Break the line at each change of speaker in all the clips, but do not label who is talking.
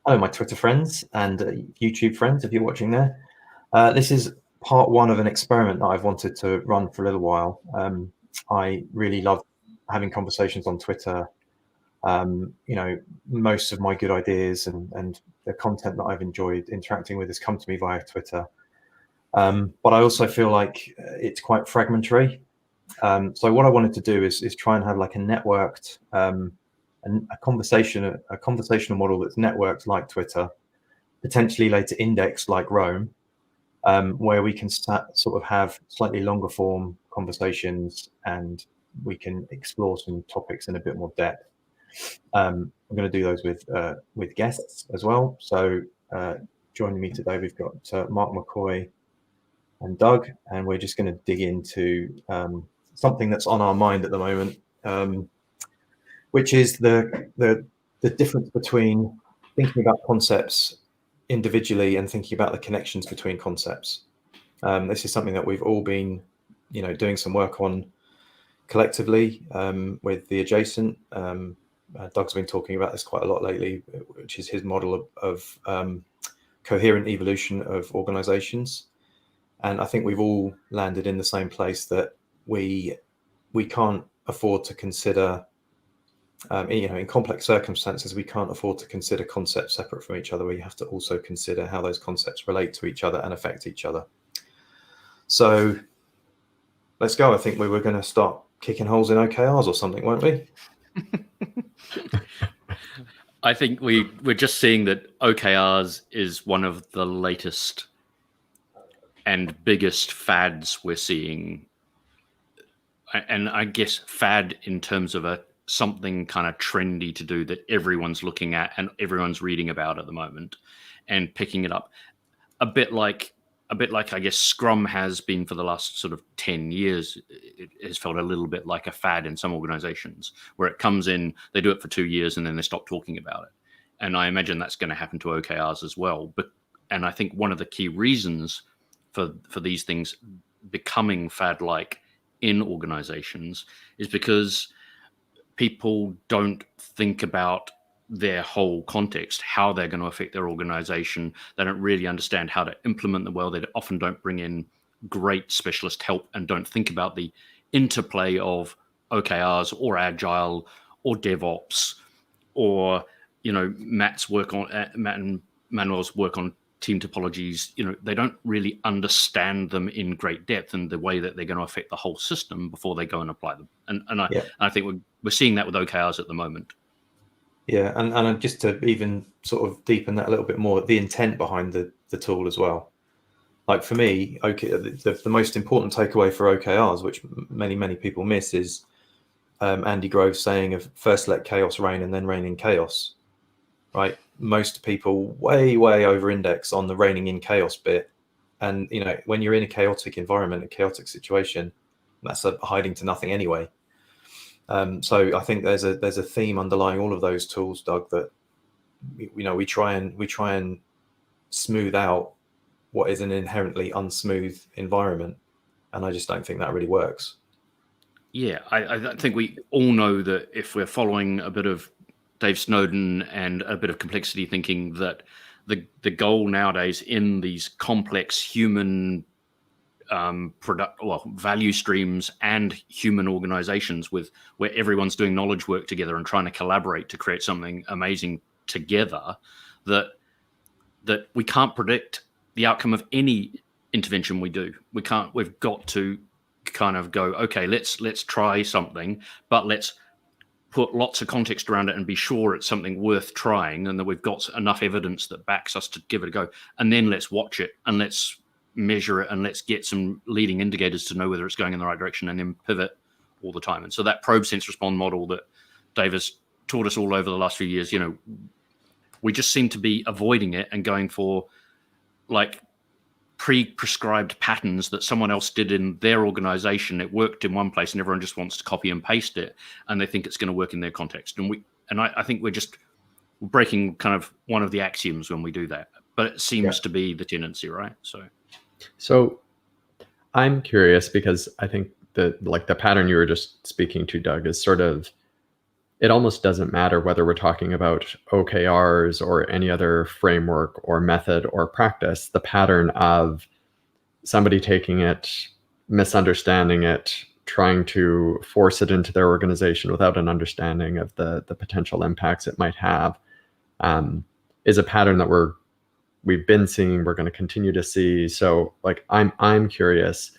Hello, my Twitter friends and YouTube friends, if you're watching there. This is part one of an experiment that I've wanted to run for a little while. I really love having conversations on Twitter. Most of my good ideas and the content that I've enjoyed interacting with has come to me via Twitter. But I also feel like it's quite fragmentary. So what I wanted to do is try and have like a networked a conversational model that's networked like Twitter, potentially later indexed like Rome, where we can sort of have slightly longer form conversations and we can explore some topics in a bit more depth. I'm going to do those with guests as well. So joining me today, we've got Mark McCoy and Doug, and we're just going to dig into something that's on our mind at the moment, which is the difference between thinking about concepts individually and thinking about the connections between concepts. This is something that we've all been, doing some work on collectively with the adjacent. Doug's been talking about this quite a lot lately, which is his model of coherent evolution of organizations. And I think we've all landed in the same place that we can't afford to consider, in complex circumstances, we can't afford to consider concepts separate from each other. We have to also consider how those concepts relate to each other and affect each other. So let's go. I think we were going to start kicking holes in OKRs or something, weren't we?
I think we're just seeing that OKRs is one of the latest and biggest fads we're seeing. And I guess fad in terms of something kind of trendy to do that everyone's looking at and everyone's reading about at the moment and picking it up. A bit like I guess Scrum has been for the last sort of 10 years. It has felt a little bit like a fad in some organizations where it comes in, they do it for 2 years and then they stop talking about it. And I imagine that's going to happen to OKRs as well. And I think one of the key reasons for these things becoming fad-like in organizations is because people don't think about their whole context, how they're going to affect their organization. They don't really understand how to implement them well. They often don't bring in great specialist help and don't think about the interplay of OKRs or Agile or DevOps or, Matt and Manuel's work on team topologies. They don't really understand them in great depth and the way that they're going to affect the whole system before they go and apply them. And I think we're seeing that with OKRs at the moment.
Yeah, and just to even sort of deepen that a little bit more, the intent behind the tool as well. Like for me, the most important takeaway for OKRs, which many people miss, is Andy Grove's saying of first let chaos reign and then reign in chaos. Right? Most people way over-index on the reigning in chaos bit, and when you're in a chaotic environment, a chaotic situation, that's a hiding to nothing anyway. So I think there's a theme underlying all of those tools, Doug, that we try and smooth out what is an inherently unsmooth environment, and I just don't think that really works.
Yeah, I think we all know that if we're following a bit of Dave Snowden and a bit of complexity thinking, that the goal nowadays in these complex human value streams and human organizations where everyone's doing knowledge work together and trying to collaborate to create something amazing together, that we can't predict the outcome of any intervention we do. We've got to kind of go, okay, let's try something, but let's put lots of context around it and be sure it's something worth trying and that we've got enough evidence that backs us to give it a go. And then let's watch it and let's measure it and let's get some leading indicators to know whether it's going in the right direction, and then pivot all the time. And so that probe, sense, respond model that Dave has taught us all over the last few years, we just seem to be avoiding it and going for like pre-prescribed patterns that someone else did in their organization. It worked in one place and everyone just wants to copy and paste it and they think it's going to work in their context. And I think we're breaking kind of one of the axioms when we do that, but it seems to be the tendency, right?
So I'm curious because I think that like the pattern you were just speaking to, Doug, is sort of it almost doesn't matter whether we're talking about OKRs or any other framework or method or practice. The pattern of somebody taking it, misunderstanding it, trying to force it into their organization without an understanding of the potential impacts it might have, is a pattern that we've been seeing, we're going to continue to see. So like I'm curious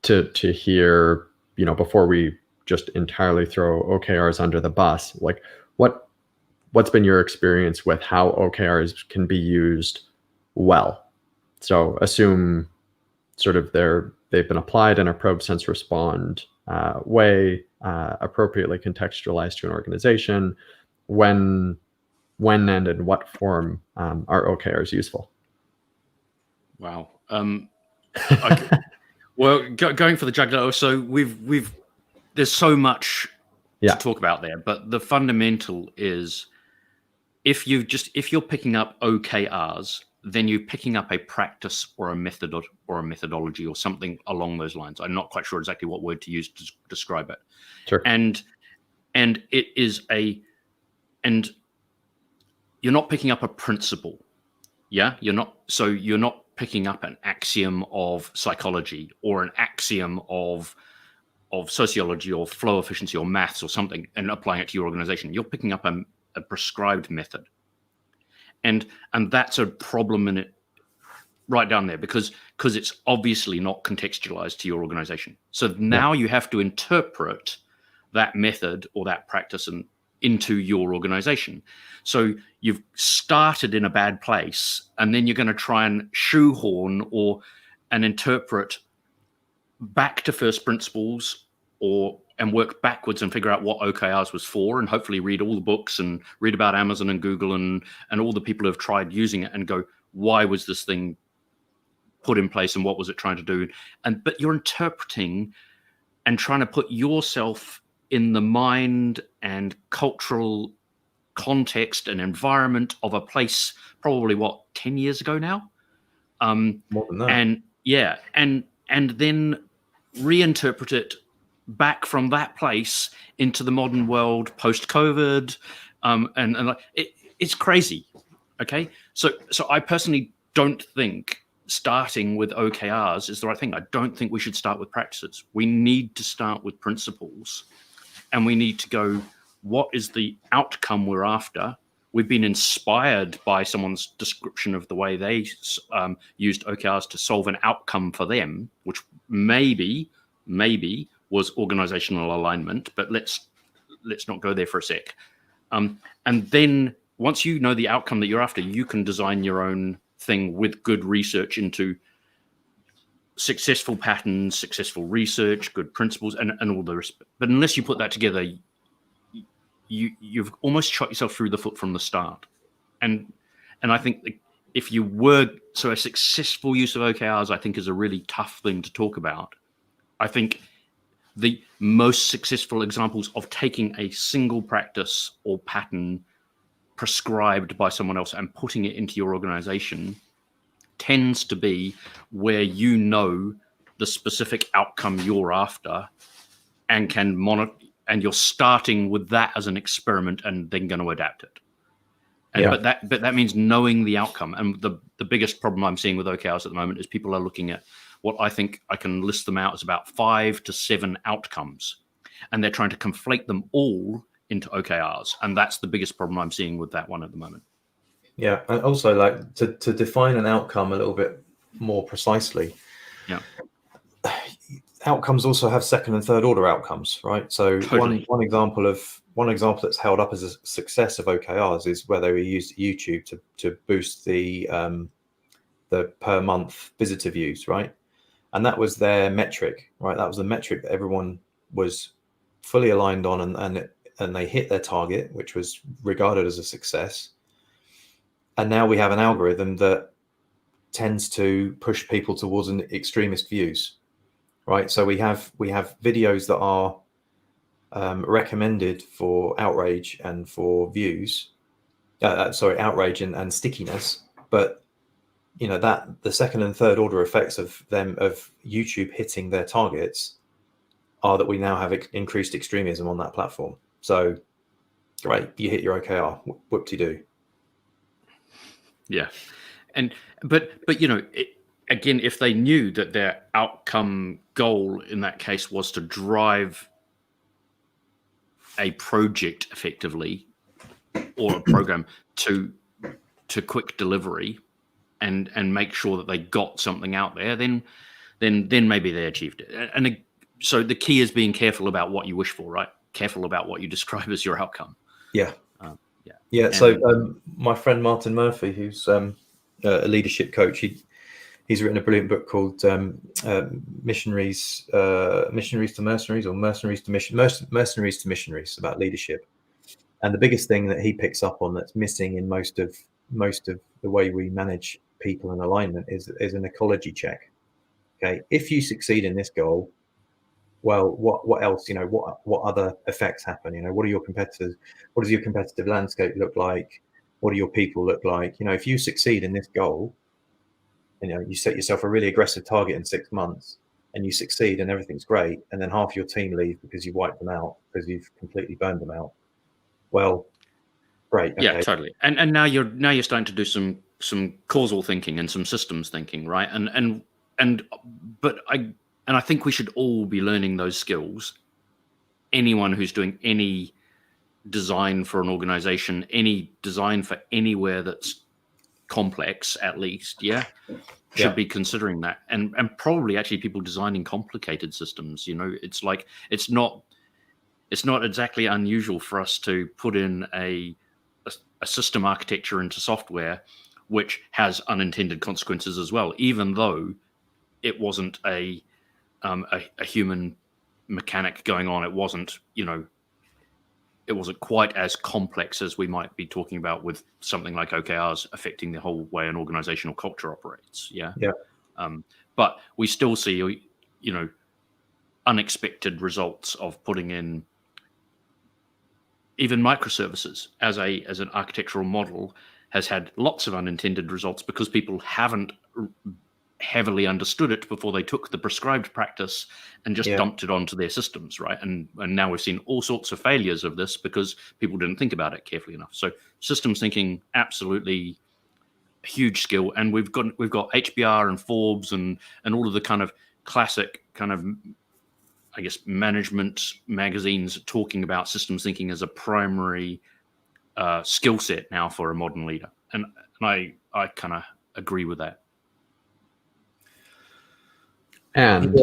to hear, before we just entirely throw OKRs under the bus, like what's been your experience with how OKRs can be used well? So assume sort of they've been applied in a probe, sense, respond way, appropriately contextualized to an organization. When and in what form are OKRs useful?
Wow. Well, going for the jugular. So there's so much to talk about there, but the fundamental is if you're picking up OKRs, then you're picking up a practice or a method or a methodology or something along those lines. I'm not quite sure exactly what word to use to describe it.
Sure.
And it is and you're not picking up a principle. Yeah, you're not picking up an axiom of psychology or an axiom of sociology or flow efficiency or maths or something and applying it to your organization. You're picking up a prescribed method. And that's a problem in it right down there because it's obviously not contextualized to your organization. So now you have to interpret that method or that practice into your organization. So you've started in a bad place, and then you're going to try and shoehorn and interpret back to first principles and work backwards and figure out what OKRs was for, and hopefully read all the books and read about Amazon and Google and all the people who have tried using it and go, why was this thing put in place and what was it trying to do? But you're interpreting and trying to put yourself in the mind and cultural context and environment of a place probably 10 years ago now.
More than that.
And then reinterpret it back from that place into the modern world post-COVID. It's crazy. Okay. So I personally don't think starting with OKRs is the right thing. I don't think we should start with practices. We need to start with principles, and we need to go, what is the outcome we're after? We've been inspired by someone's description of the way they used OKRs to solve an outcome for them, which maybe was organizational alignment, but let's not go there for a sec. And then once you know the outcome that you're after, you can design your own thing with good research into successful patterns, successful research, good principles, and all the rest. But unless you put that together, you've almost shot yourself through the foot from the start. And I think if you were a successful use of OKRs, I think is a really tough thing to talk about. I think the most successful examples of taking a single practice or pattern prescribed by someone else and putting it into your organization tends to be where you know the specific outcome you're after and can monitor, and you're starting with that as an experiment and then going to adapt it. But that means knowing the outcome. And the biggest problem I'm seeing with OKRs at the moment is people are looking at what I think I can list them out as about 5 to 7 outcomes, and they're trying to conflate them all into OKRs. And that's the biggest problem I'm seeing with that one at the moment.
Yeah. And also, like, to define an outcome a little bit more precisely.
Yeah.
Outcomes also have second and third order outcomes, right? So
Totally.
one example that's held up as a success of OKRs is where they used YouTube to boost the per month visitor views, right? And that was their metric, right? That was the metric that everyone was fully aligned on, and they hit their target, which was regarded as a success. And now we have an algorithm that tends to push people towards an extremist views, right? So we have videos that are recommended for outrage and for views, outrage and stickiness, but that the second and third order effects of YouTube hitting their targets are that we now have increased extremism on that platform. So great, you hit your OKR, whoop-de-doo.
Yeah. But again, if they knew that their outcome goal in that case was to drive a project effectively, or a program to quick delivery, and make sure that they got something out there, then maybe they achieved it. And so the key is being careful about what you wish for, right? Careful about what you describe as your outcome.
Yeah.
Yeah.
So my friend Martin Murphy, who's a leadership coach, he's written a brilliant book called Missionaries to Mercenaries, or Mercenaries to Missionaries, about leadership. And the biggest thing that he picks up on that's missing in most of the way we manage people and alignment is an ecology check. Okay, if you succeed in this goal, well, what else? What other effects happen? What are your competitors? What does your competitive landscape look like? What do your people look like? If you succeed in this goal, you set yourself a really aggressive target in 6 months, and you succeed, and everything's great, and then half your team leave because you wiped them out, because you've completely burned them out. Well, great. Okay.
Yeah, totally. And now you're starting to do some causal thinking and some systems thinking, right? But I think we should all be learning those skills. Anyone who's doing any design for an organization, any design for anywhere that's complex, at least, should be considering that. And probably actually people designing complicated systems, it's like, it's not exactly unusual for us to put in a system architecture into software which has unintended consequences as well, even though it wasn't a human mechanic going on. It wasn't quite as complex as we might be talking about with something like OKRs affecting the whole way an organizational culture operates. Yeah. But we still see, unexpected results of putting in even microservices as an architectural model has had lots of unintended results, because people haven't heavily understood it before they took the prescribed practice and just dumped it onto their systems, right? And now we've seen all sorts of failures of this because people didn't think about it carefully enough. So systems thinking, absolutely a huge skill. And we've got HBR and Forbes and all of the kind of classic kind of, I guess, management magazines talking about systems thinking as a primary skill set now for a modern leader. And I kind of agree with that.
And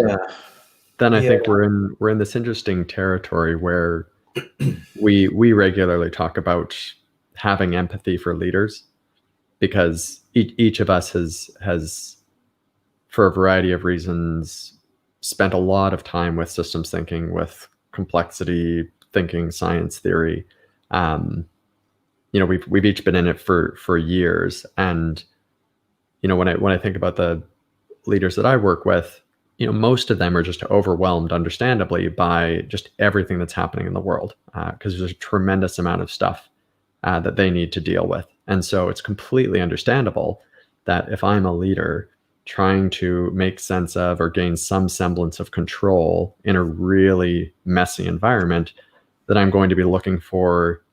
then I think we're in this interesting territory where we regularly talk about having empathy for leaders, because each of us has, for a variety of reasons, spent a lot of time with systems thinking, with complexity thinking, science theory. We've each been in it for years, and when I think about the leaders that I work with, most of them are just overwhelmed, understandably, by just everything that's happening in the world, because there's a tremendous amount of stuff that they need to deal with. And so it's completely understandable that if I'm a leader trying to make sense of or gain some semblance of control in a really messy environment, that I'm going to be looking for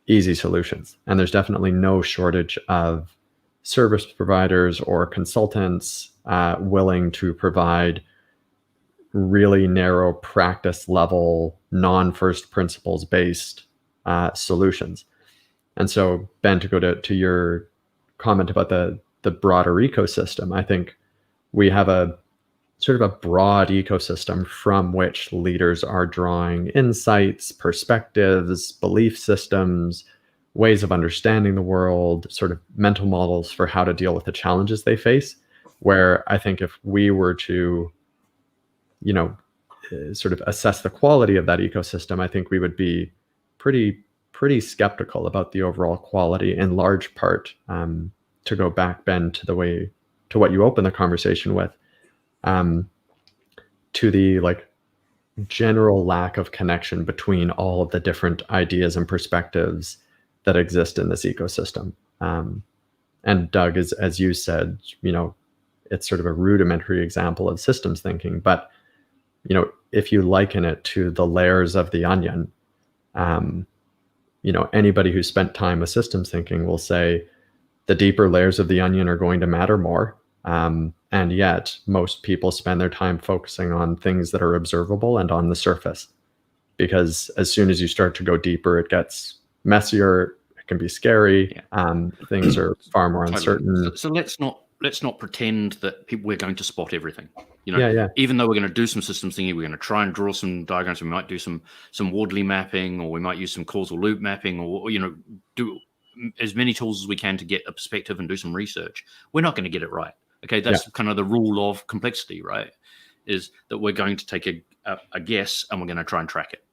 easy solutions. And there's definitely no shortage of service providers or consultants willing to provide really narrow practice level, non-first principles based solutions. And so, Ben, to go to your comment about the broader ecosystem, I think we have a sort of a broad ecosystem from which leaders are drawing insights, perspectives, belief systems, ways of understanding the world, sort of mental models for how to deal with the challenges they face, where I think if we were to, sort of assess the quality of that ecosystem, I think we would be pretty skeptical about the overall quality, in large part, to go back, Ben, to what you opened the conversation with, to the general lack of connection between all of the different ideas and perspectives that exist in this ecosystem. And Doug, as you said, it's sort of a rudimentary example of systems thinking, but if you liken it to the layers of the onion, Anybody who spent time with systems thinking will say the deeper layers of the onion are going to matter more. And yet most people spend their time focusing on things that are observable and on the surface, because as soon as you start to go deeper, it gets messier. It can be scary. Things are far more uncertain.
So let's not pretend that we're going to spot everything.
Yeah.
Even though we're going to do some systems thinking, we're going to try and draw some diagrams. We might do some Wardley mapping, or we might use some causal loop mapping, or do as many tools as we can to get a perspective and do some research. We're not going to get it right. Okay, that's kind of the rule of complexity, right? Is that we're going to take a guess and we're going to try and track it.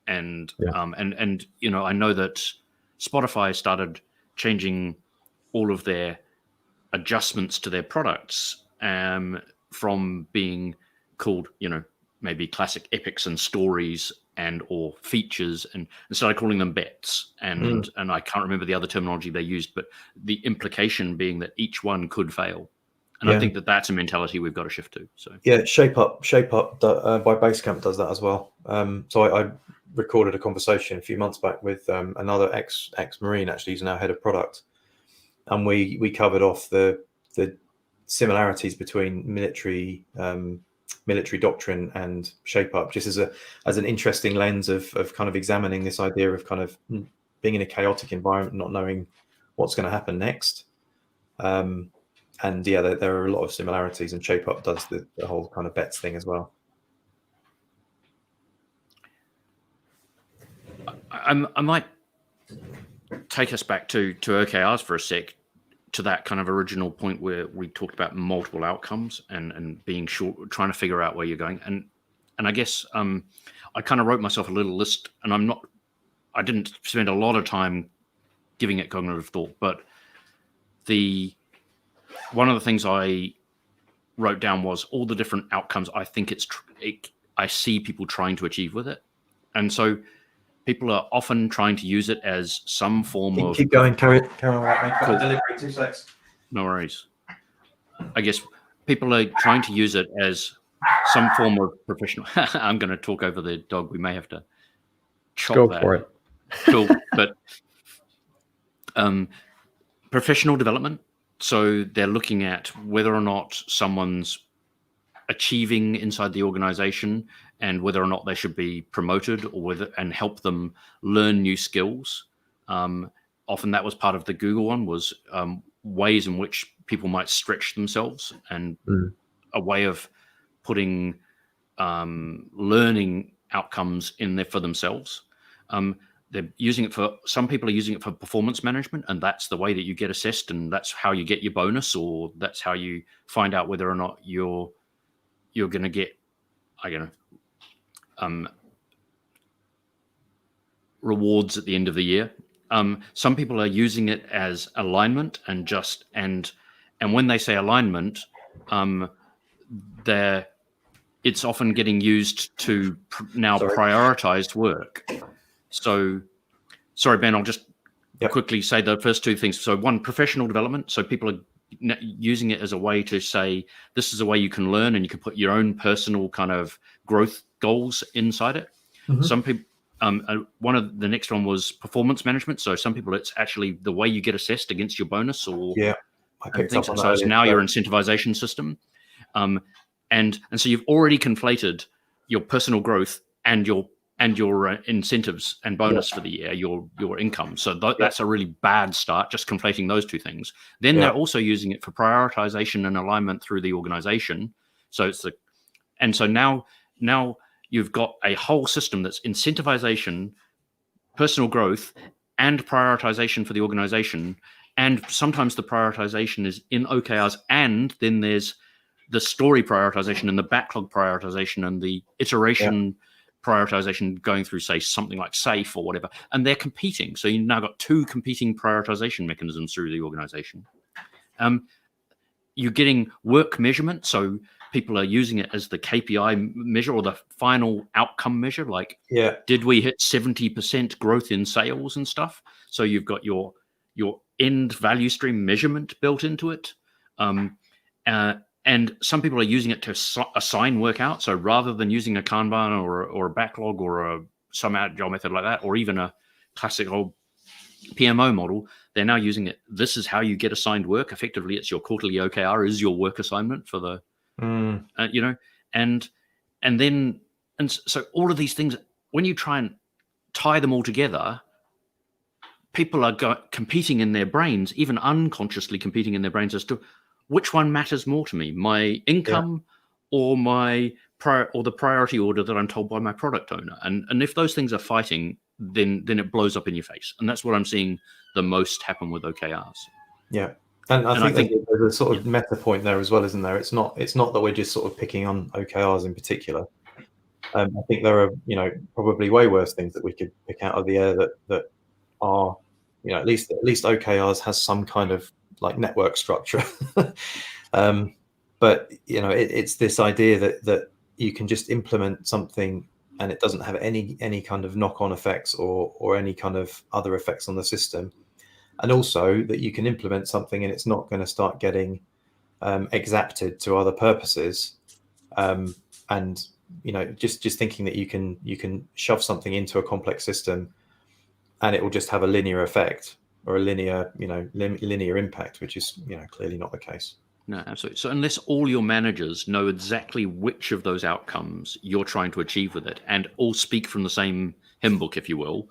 And I know that Spotify started changing all of their adjustments to their products from being called, maybe classic epics and stories or features, and started calling them bets. And I can't remember the other terminology they used, but the implication being that each one could fail. And I think that's a mentality we've got to shift to. So
Shape Up by Basecamp does that as well. So I recorded a conversation a few months back with another ex-Marine, actually, who's now head of product, and we covered off the similarities between military doctrine and Shape Up, just as an interesting lens of kind of examining this idea of kind of being in a chaotic environment, not knowing what's going to happen next. And there are a lot of similarities, and Shape Up does the whole kind of bets thing as well.
I might take us back to OKRs for a sec, to that kind of original point where we talked about multiple outcomes and being short, trying to figure out where you're going. And I guess I kind of wrote myself a little list, and I didn't spend a lot of time giving it cognitive thought, but one of the things I wrote down was all the different outcomes I think I see people trying to achieve with it. And so people are often trying to use it as some form of...
Keep going, carry on. Cool. Delivery, 2 seconds.
No worries. I guess people are trying to use it as some form of professional... I'm going to talk over the dog. We may have to chop
Go
that.
for it.
Cool. But professional development. So they're looking at whether or not someone's achieving inside the organization, and whether or not they should be promoted, and help them learn new skills. Often that was part of the Google one, was ways in which people might stretch themselves, and a way of putting learning outcomes in there for themselves. They're using it some people are using it for performance management, and that's the way that you get assessed, and that's how you get your bonus, or that's how you find out whether or not you're going to get, rewards at the end of the year. Some people are using it as alignment, and when they say alignment, it's often getting used to prioritize work. So, sorry, Ben, I'll just quickly say the first two things. So one, professional development. So people are using it as a way to say, this is a way you can learn, and you can put your own personal kind of growth goals inside it. Some people, one of the next one was performance management. So some people, it's actually the way you get assessed against your bonus, or
I picked up on that.
So it's now your incentivization system. And so you've already conflated your personal growth and your incentives and bonus for the year, your income. So that's a really bad start, just conflating those two things. Then they're also using it for prioritization and alignment through the organization. So so now you've got a whole system that's incentivization, personal growth, and prioritization for the organization. And sometimes the prioritization is in OKRs, and then there's the story prioritization and the backlog prioritization and the iteration prioritization going through, say, something like SAFe or whatever, and they're competing. So you've now got two competing prioritization mechanisms through the organization. You're getting work measurement. So people are using it as the KPI measure, or the final outcome measure. Like, did we hit 70% growth in sales and stuff? So you've got your end value stream measurement built into it. And some people are using it to assign work out. So rather than using a Kanban or a backlog or a some agile method like that, or even a classic old PMO model, they're now using it. This is how you get assigned work. Effectively, it's your quarterly OKR is your work assignment for the, and so all of these things, when you try and tie them all together, people are competing in their brains, even unconsciously competing in their brains as to which one matters more to me, my income or the priority order that I'm told by my product owner. And if those things are fighting, then it blows up in your face. And that's what I'm seeing the most happen with OKRs.
Yeah. And I think there's a sort of meta point there as well, isn't there? It's not that we're just sort of picking on OKRs in particular. I think there are, probably way worse things that we could pick out of the air that are, at least OKRs has some kind of like network structure. But it's this idea that you can just implement something and it doesn't have any kind of knock-on effects or any kind of other effects on the system. And also that you can implement something and it's not going to start getting exapted to other purposes. And just thinking that you can shove something into a complex system and it will just have a linear effect or a linear impact, which is clearly not the case.
No, absolutely. So unless all your managers know exactly which of those outcomes you're trying to achieve with it and all speak from the same hymn book, if you will,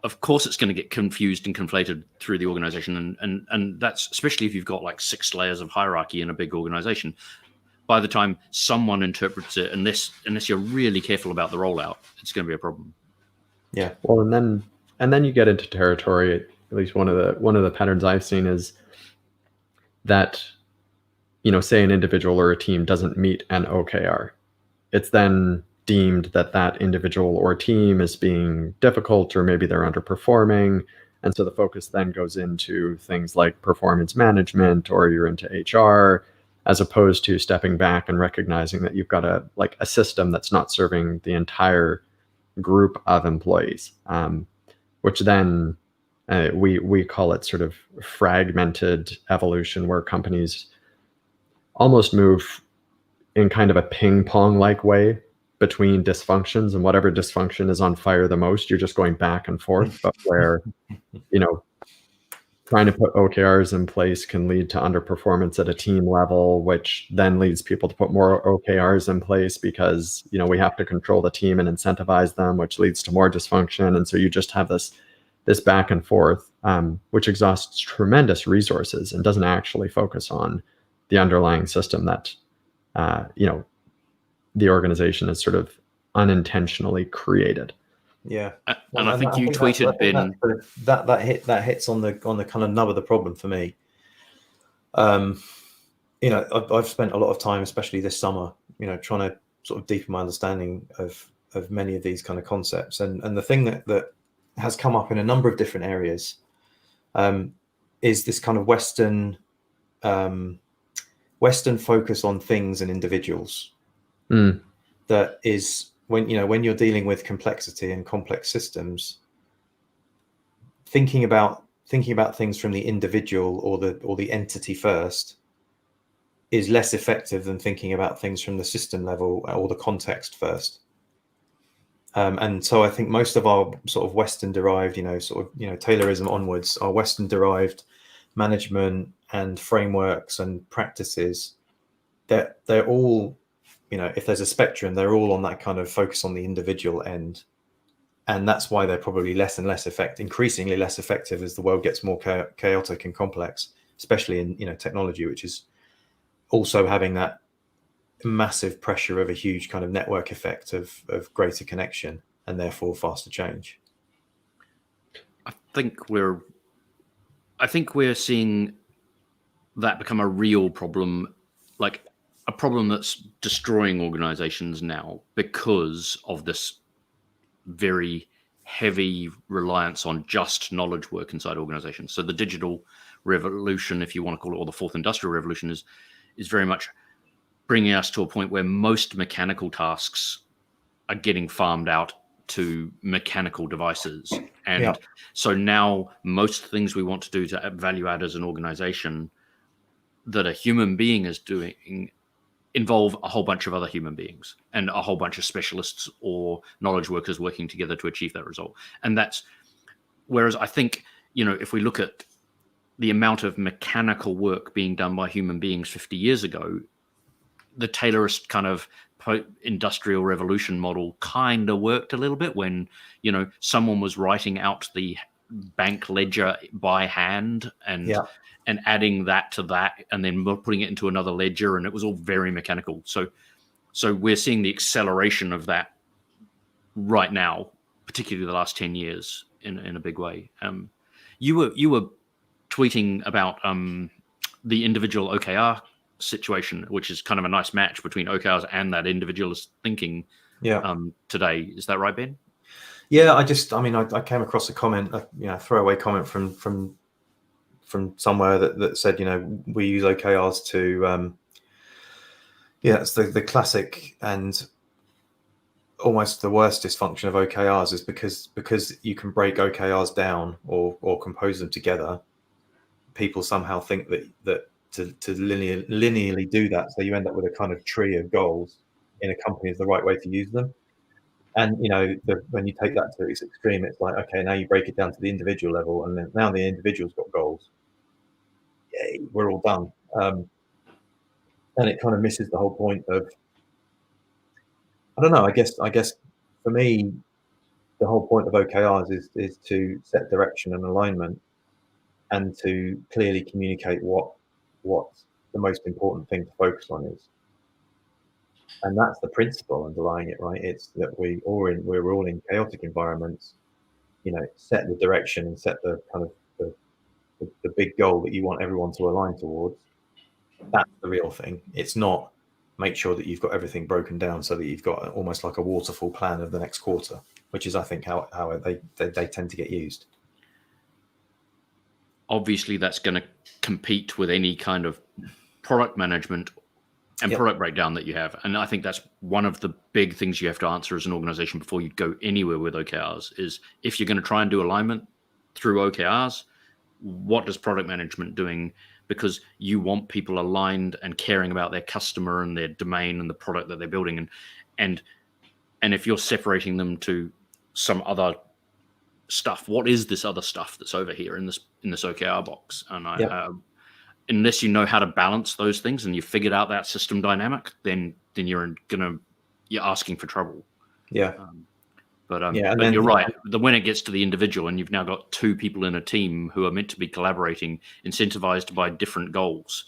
of course it's going to get confused and conflated through the organization. And that's especially if you've got like 6 layers of hierarchy in a big organization. By the time someone interprets it, unless you're really careful about the rollout, it's going to be a problem.
Yeah. Well, and then you get into territory. At least one of the patterns I've seen is that, say an individual or a team doesn't meet an OKR. It's then deemed that individual or team is being difficult, or maybe they're underperforming. And so the focus then goes into things like performance management, or you're into HR, as opposed to stepping back and recognizing that you've got a system that's not serving the entire group of employees, which then we call it sort of fragmented evolution, where companies almost move in kind of a ping pong like way between dysfunctions, and whatever dysfunction is on fire the most, you're just going back and forth. But where, trying to put OKRs in place can lead to underperformance at a team level, which then leads people to put more OKRs in place because, we have to control the team and incentivize them, which leads to more dysfunction. And so you just have this back and forth, which exhausts tremendous resources and doesn't actually focus on the underlying system that, the organization has sort of unintentionally created.
Yeah,
and I think you tweeted, Ben,
that hits on the kind of nub of the problem for me. I've spent a lot of time, especially this summer, trying to sort of deepen my understanding of many of these kind of concepts. And the thing that has come up in a number of different areas is this kind of Western focus on things and individuals. That is, when you're dealing with complexity and complex systems, thinking about things from the individual or the entity first is less effective than thinking about things from the system level or the context first. And so I think most of our sort of Western derived, Taylorism onwards, our Western derived management and frameworks and practices, that they're all, if there's a spectrum, they're all on that kind of focus on the individual end. And that's why they're probably less and less increasingly less effective as the world gets more chaotic and complex, especially in, technology, which is also having that massive pressure of a huge kind of network effect of greater connection and therefore faster change.
I think we're seeing that become a real problem, like a problem that's destroying organizations now because of this very heavy reliance on just knowledge work inside organizations. So the digital revolution, if you want to call it, or the fourth industrial revolution is very much bringing us to a point where most mechanical tasks are getting farmed out to mechanical devices. And so now most things we want to do to value add as an organization that a human being is doing involve a whole bunch of other human beings and a whole bunch of specialists or knowledge workers working together to achieve that result. And that's, whereas I think, if we look at the amount of mechanical work being done by human beings 50 years ago, the Taylorist kind of industrial revolution model kind of worked a little bit when, someone was writing out the bank ledger by hand and adding that to that and then putting it into another ledger, and it was all very mechanical. So we're seeing the acceleration of that right now, particularly the last 10 years in a big way. You were tweeting about the individual OKR situation, which is kind of a nice match between OKRs and that individualist thinking today. Is that right, Ben?
Yeah, I came across a comment, throwaway comment from somewhere that said, we use OKRs to, it's the classic and almost the worst dysfunction of OKRs is because you can break OKRs down or compose them together. People somehow think that to linearly do that, so you end up with a kind of tree of goals in a company is the right way to use them. And when you take that to its extreme, it's like, okay, now you break it down to the individual level, and then now the individual's got goals. Yay, we're all done. And it kind of misses the whole point of, I don't know. I guess for me, the whole point of OKRs is to set direction and alignment, and to clearly communicate what the most important thing to focus on is. And that's the principle underlying it, right? It's that we're all in chaotic environments, set the direction and set the kind of the big goal that you want everyone to align towards. That's the real thing. It's not make sure that you've got everything broken down so that you've got almost like a waterfall plan of the next quarter, which is, I think, how they tend to get used.
Obviously, that's going to compete with any kind of product management and product breakdown that you have. And I think that's one of the big things you have to answer as an organization before you go anywhere with OKRs is, if you're going to try and do alignment through OKRs, what does product management doing? Because you want people aligned and caring about their customer and their domain and the product that they're building. And if you're separating them to some other stuff, what is this other stuff that's over here in this OKR box? And unless you know how to balance those things and you figured out that system dynamic, then you're asking for trouble. But you're right. When it gets to the individual and you've now got two people in a team who are meant to be collaborating, incentivized by different goals.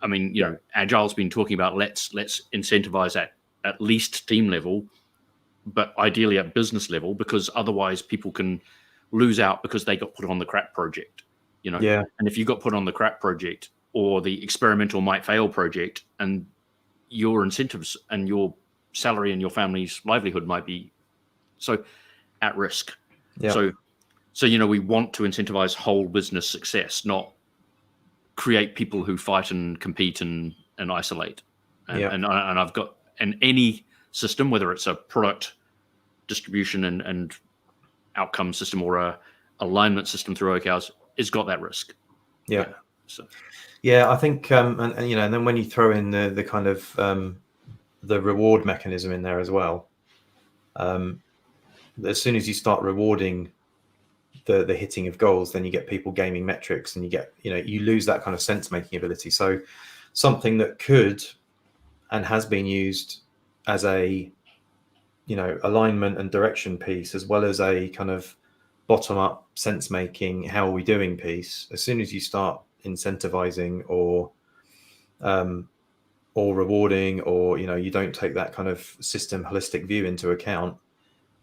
Agile's been talking about let's incentivize at least team level, but ideally at business level, because otherwise people can lose out because they got put on the crap project. And if you got put on the crap project or the experimental might fail project, and your incentives and your salary and your family's livelihood might be so at risk. So we want to incentivize whole business success, not create people who fight and compete and isolate. And I've got any system, whether it's a product distribution and outcome system or a alignment system through OKRs, it's got that risk.
I think and then when you throw in the kind of the reward mechanism in there as well, as soon as you start rewarding the hitting of goals, then you get people gaming metrics, and you get you lose that kind of sense making ability. So something that could and has been used as a alignment and direction piece, as well as a kind of bottom up sense making, how are we doing piece, as soon as you start incentivizing or rewarding, or you don't take that kind of system holistic view into account,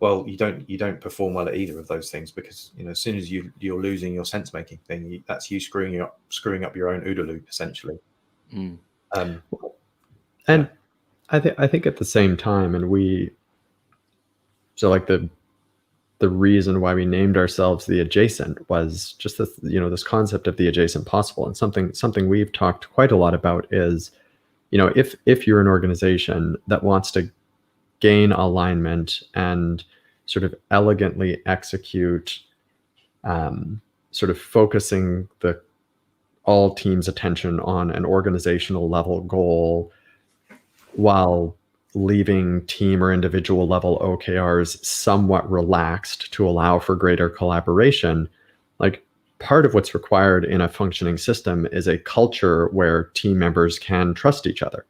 well, you don't perform well at either of those things, because as soon as you're losing your sense making thing, that's you screwing up your own OODA loop essentially.
And I think at the same time, and the reason why we named ourselves the adjacent was just this, this concept of the adjacent possible. And something we've talked quite a lot about is, if you're an organization that wants to gain alignment and sort of elegantly execute, sort of focusing all teams' attention on an organizational level goal while leaving team or individual level OKRs somewhat relaxed to allow for greater collaboration, like part of what's required in a functioning system is a culture where team members can trust each other.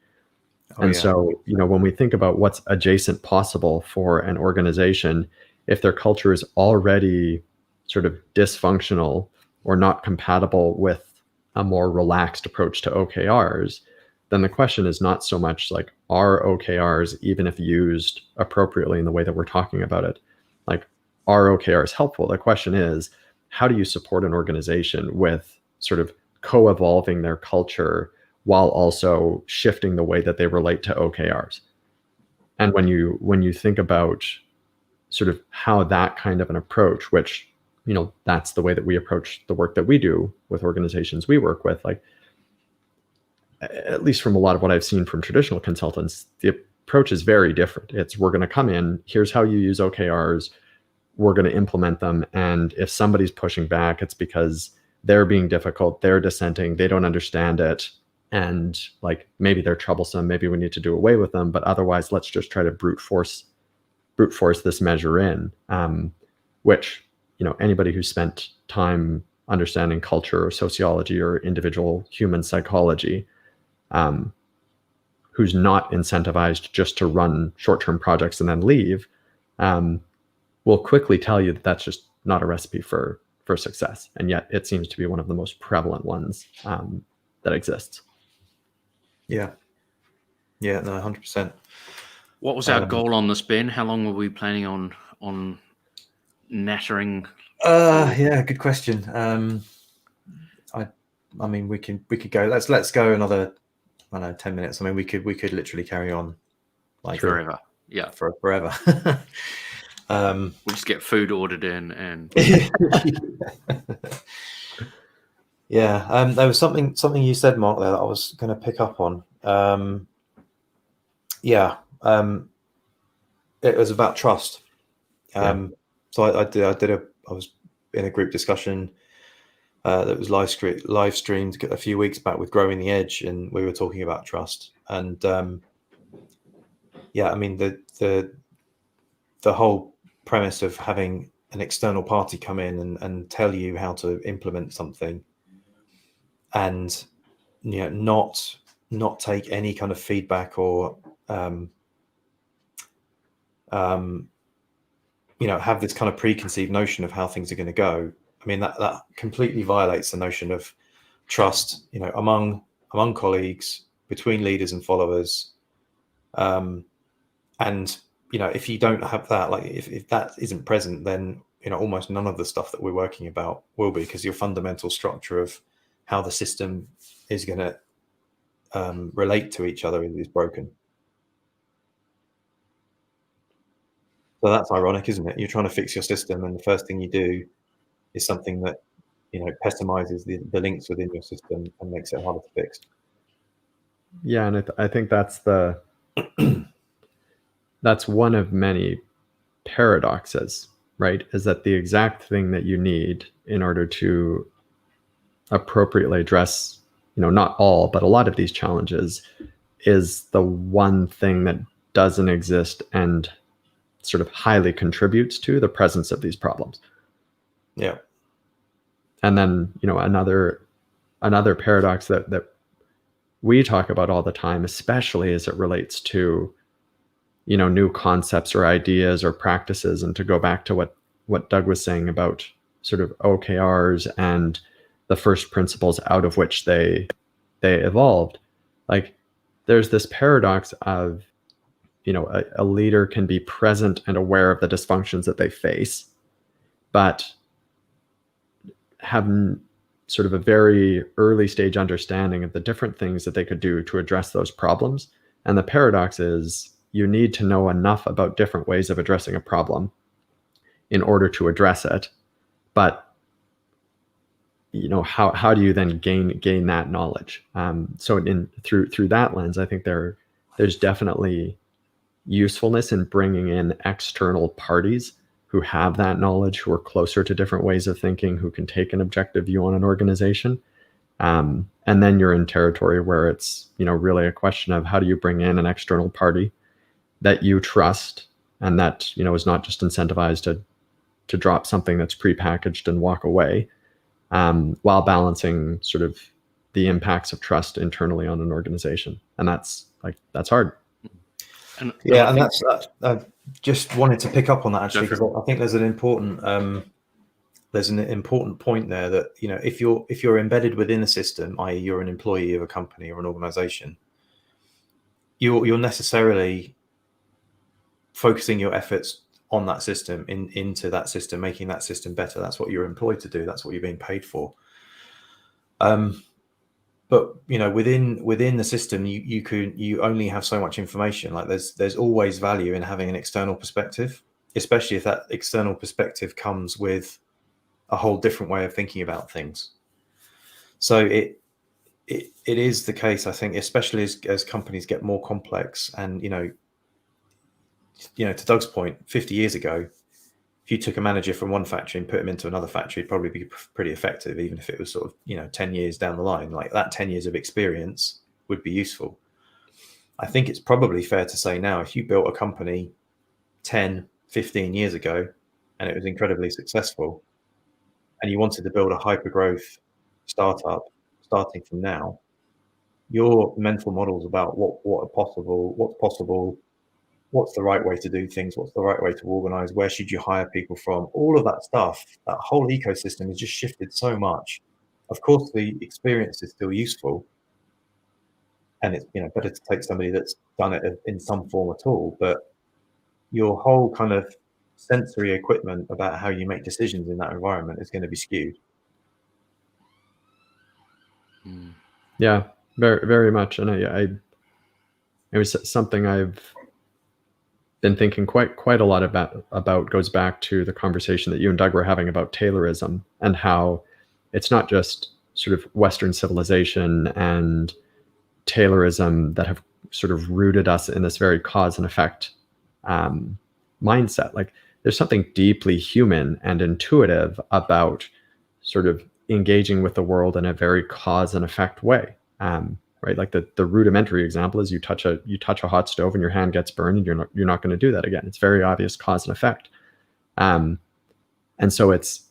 So, when we think about what's adjacent possible for an organization, if their culture is already sort of dysfunctional or not compatible with a more relaxed approach to OKRs, then the question is not so much like, are OKRs, even if used appropriately in the way that we're talking about it, like, are OKRs helpful? The question is, how do you support an organization with sort of co-evolving their culture while also shifting the way that they relate to OKRs? And when you think about sort of how that kind of an approach, which, that's the way that we approach the work that we do with organizations we work with, like, at least from a lot of what I've seen from traditional consultants, the approach is very different. It's, we're going to come in, here's how you use OKRs, we're going to implement them. And if somebody's pushing back, it's because they're being difficult, they're dissenting, they don't understand it. And like, maybe they're troublesome, maybe we need to do away with them, but otherwise let's just try to brute force this measure in, which, anybody who's spent time understanding culture or sociology or individual human psychology, who's not incentivized just to run short-term projects and then leave, will quickly tell you that that's just not a recipe for success. And yet it seems to be one of the most prevalent ones that exists.
Yeah, no, 100%.
What was our goal on this, Ben? How long were we planning on nattering?
Yeah, good question. I mean, we could go. Let's go another, I don't know, 10 minutes. I mean, we could literally carry on like
forever. Yeah,
for forever.
We'll just get food ordered in and.
Yeah, there was something you said, Mark, there that I was going to pick up on. It was about trust. So I was in a group discussion that was live streamed a few weeks back with Growing the Edge, and we were talking about trust. And I mean, the whole premise of having an external party come in and tell you how to implement something, and not take any kind of feedback or have this kind of preconceived notion of how things are going to go. I mean, that completely violates the notion of trust, among colleagues, between leaders and followers. And if you don't have that, like if that isn't present, then almost none of the stuff that we're working about will be, because your fundamental structure of how the system is going to relate to each other is broken. So that's ironic, isn't it? You're trying to fix your system, and the first thing you do is something that pessimizes the links within your system and makes it harder to fix.
Yeah, and I think that's that's one of many paradoxes, right? Is that the exact thing that you need in order to appropriately address, not all, but a lot of these challenges, is the one thing that doesn't exist and sort of highly contributes to the presence of these problems.
Yeah.
And then, another paradox that we talk about all the time, especially as it relates to, new concepts or ideas or practices. And to go back to what Doug was saying about sort of OKRs and the first principles out of which they evolved, like there's this paradox of, a leader can be present and aware of the dysfunctions that they face, but have sort of a very early stage understanding of the different things that they could do to address those problems. And the paradox is, you need to know enough about different ways of addressing a problem in order to address it. But how do you then gain that knowledge? So through that lens, I think there's definitely usefulness in bringing in external parties who have that knowledge, who are closer to different ways of thinking, who can take an objective view on an organization. And then you're in territory where it's, really a question of how do you bring in an external party that you trust and that, is not just incentivized to drop something that's prepackaged and walk away, while balancing sort of the impacts of trust internally on an organization. And that's hard.
And that's I just wanted to pick up on that actually, because I think there's an important point there that, if you're embedded within a system, i.e. you're an employee of a company or an organization, you're necessarily focusing your efforts on that system, into that system, making that system better. That's what you're employed to do. That's what you're being paid for. But within the system, you only have so much information. Like there's always value in having an external perspective, especially if that external perspective comes with a whole different way of thinking about things. So it is the case, I think, especially as companies get more complex, and to Doug's point, 50 years ago, if you took a manager from one factory and put him into another factory, it'd probably be pretty effective, even if it was sort of 10 years down the line. Like that 10 years of experience would be useful. I think it's probably fair to say now, if you built a company 10, 15 years ago and it was incredibly successful, and you wanted to build a hyper-growth startup starting from now, your mental models about what's possible, what's the right way to do things, what's the right way to organize, where should you hire people from, all of that stuff, that whole ecosystem has just shifted so much. Of course, the experience is still useful, and it's better to take somebody that's done it in some form at all, but your whole kind of sensory equipment about how you make decisions in that environment is going to be skewed.
Yeah, very, very much. And it was something I've been thinking quite a lot about goes back to the conversation that you and Doug were having about Taylorism, and how it's not just sort of Western civilization and Taylorism that have sort of rooted us in this very cause and effect mindset. Like there's something deeply human and intuitive about sort of engaging with the world in a very cause and effect way. Right, like the rudimentary example is you touch a hot stove and your hand gets burned, and you're not going to do that again. It's very obvious cause and effect, and so it's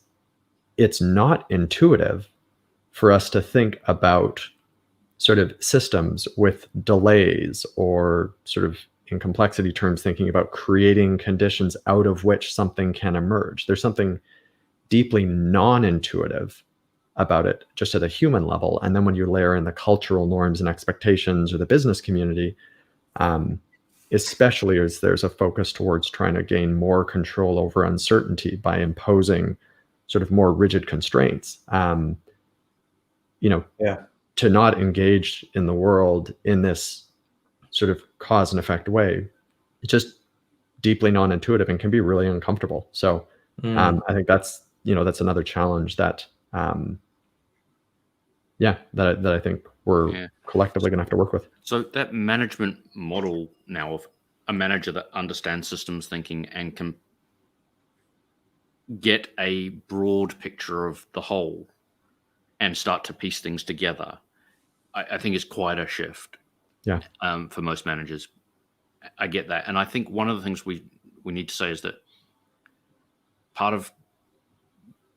not intuitive for us to think about sort of systems with delays, or sort of in complexity terms thinking about creating conditions out of which something can emerge. There's something deeply non-intuitive about it just at a human level. And then when you layer in the cultural norms and expectations, or the business community, especially as there's a focus towards trying to gain more control over uncertainty by imposing sort of more rigid constraints, to not engage in the world in this sort of cause and effect way, it's just deeply non-intuitive and can be really uncomfortable. So I think that's another challenge that that I think we're collectively going to have to work with.
So that management model now of a manager that understands systems thinking and can get a broad picture of the whole and start to piece things together, I think is quite a shift.
Yeah.
For most managers. I get that. And I think one of the things we need to say is that part of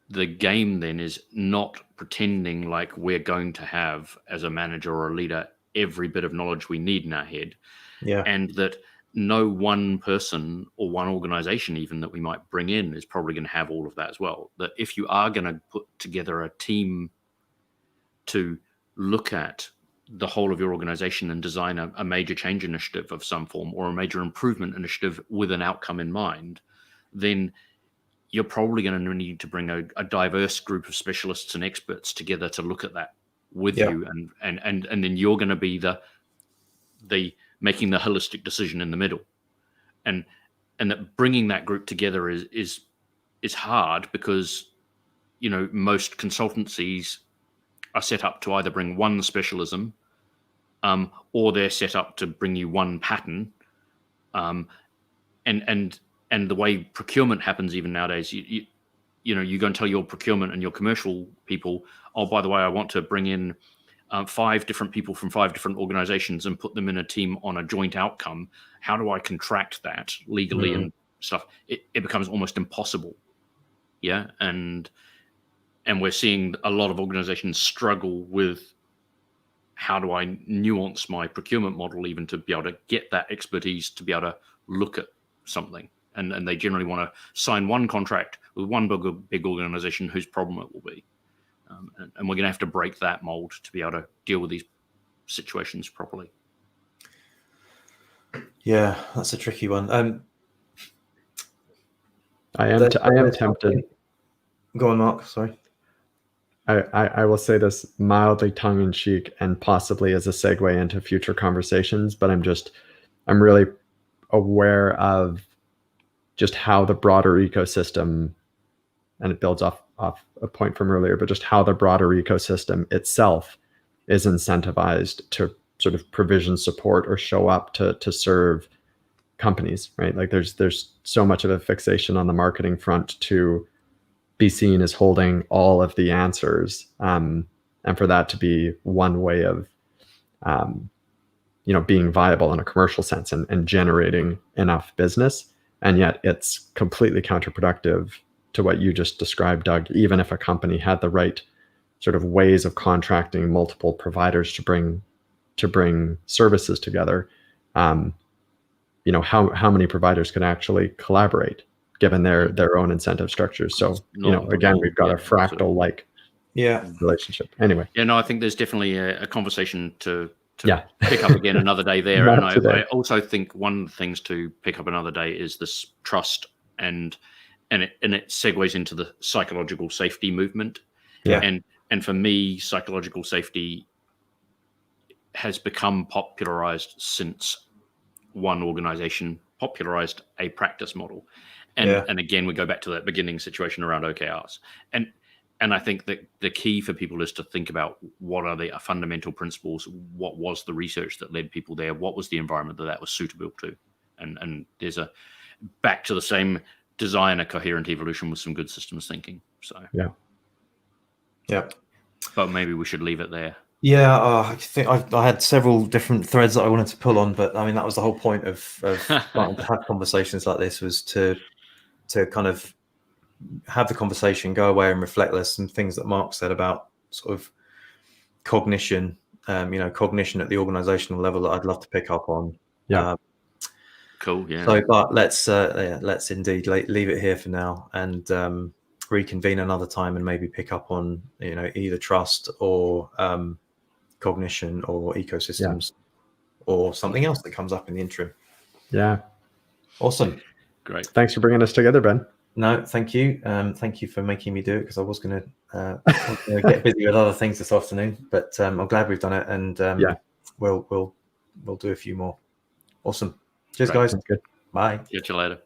the game then is not pretending like we're going to have, as a manager or a leader, every bit of knowledge we need in our head.
Yeah.
And that no one person or one organization even that we might bring in is probably going to have all of that as well. That if you are going to put together a team to look at the whole of your organization and design a major change initiative of some form, or a major improvement initiative with an outcome in mind, then you're probably going to need to bring a diverse group of specialists and experts together to look at that with you, and then you're going to be the making the holistic decision in the middle, and that bringing that group together is hard, because most consultancies are set up to either bring one specialism, or they're set up to bring you one pattern, and the way procurement happens even nowadays, you go and tell your procurement and your commercial people, oh, by the way, I want to bring in 5 different people from 5 different organizations and put them in a team on a joint outcome. How do I contract that legally and stuff? It becomes almost impossible. Yeah. And we're seeing a lot of organizations struggle with, how do I nuance my procurement model even to be able to get that expertise to be able to look at something? And they generally want to sign one contract with one big organization whose problem it will be. And we're going to have to break that mold to be able to deal with these situations properly.
Yeah, that's a tricky one.
I am tempted.
Go on, Mark. Sorry.
I will say this mildly tongue-in-cheek and possibly as a segue into future conversations, but I'm really aware of just how the broader ecosystem, and it builds off a point from earlier, but just how the broader ecosystem itself is incentivized to sort of provision support or show up to serve companies, right? Like there's so much of a fixation on the marketing front to be seen as holding all of the answers, and for that to be one way of being viable in a commercial sense and generating enough business. And yet it's completely counterproductive to what you just described, Doug. Even if a company had the right sort of ways of contracting multiple providers to bring services together, how many providers could actually collaborate given their own incentive structures? So again, we've got a fractal like relationship. Anyway,
I think there's definitely a conversation to pick up again another day there. And I also think one of the things to pick up another day is this trust, and it segues into the psychological safety movement. And for me, psychological safety has become popularized since one organization popularized a practice model. And again, we go back to that beginning situation around OKRs. And I think that the key for people is to think about what are the fundamental principles, what was the research that led people there, what was the environment that was suitable to. And there's back to the same design a coherent evolution with some good systems thinking. So
yeah. But
maybe we should leave it there.
Yeah, I think I had several different threads that I wanted to pull on, but I mean that was the whole point of starting to have conversations like this, was to kind of have the conversation, go away and reflect. There's some things that Mark said about sort of cognition, cognition at the organizational level that I'd love to pick up on.
Cool. Yeah.
So, but let's indeed leave it here for now and reconvene another time and maybe pick up on either trust or cognition or ecosystems or something else that comes up in the interim.
Yeah.
Awesome.
Great.
Thanks for bringing us together, Ben.
No, thank you. Thank you for making me do it, because I was going to get busy with other things this afternoon. But I'm glad we've done it, and we'll do a few more. Awesome. Cheers, guys.
Sounds good.
Bye.
Catch you later.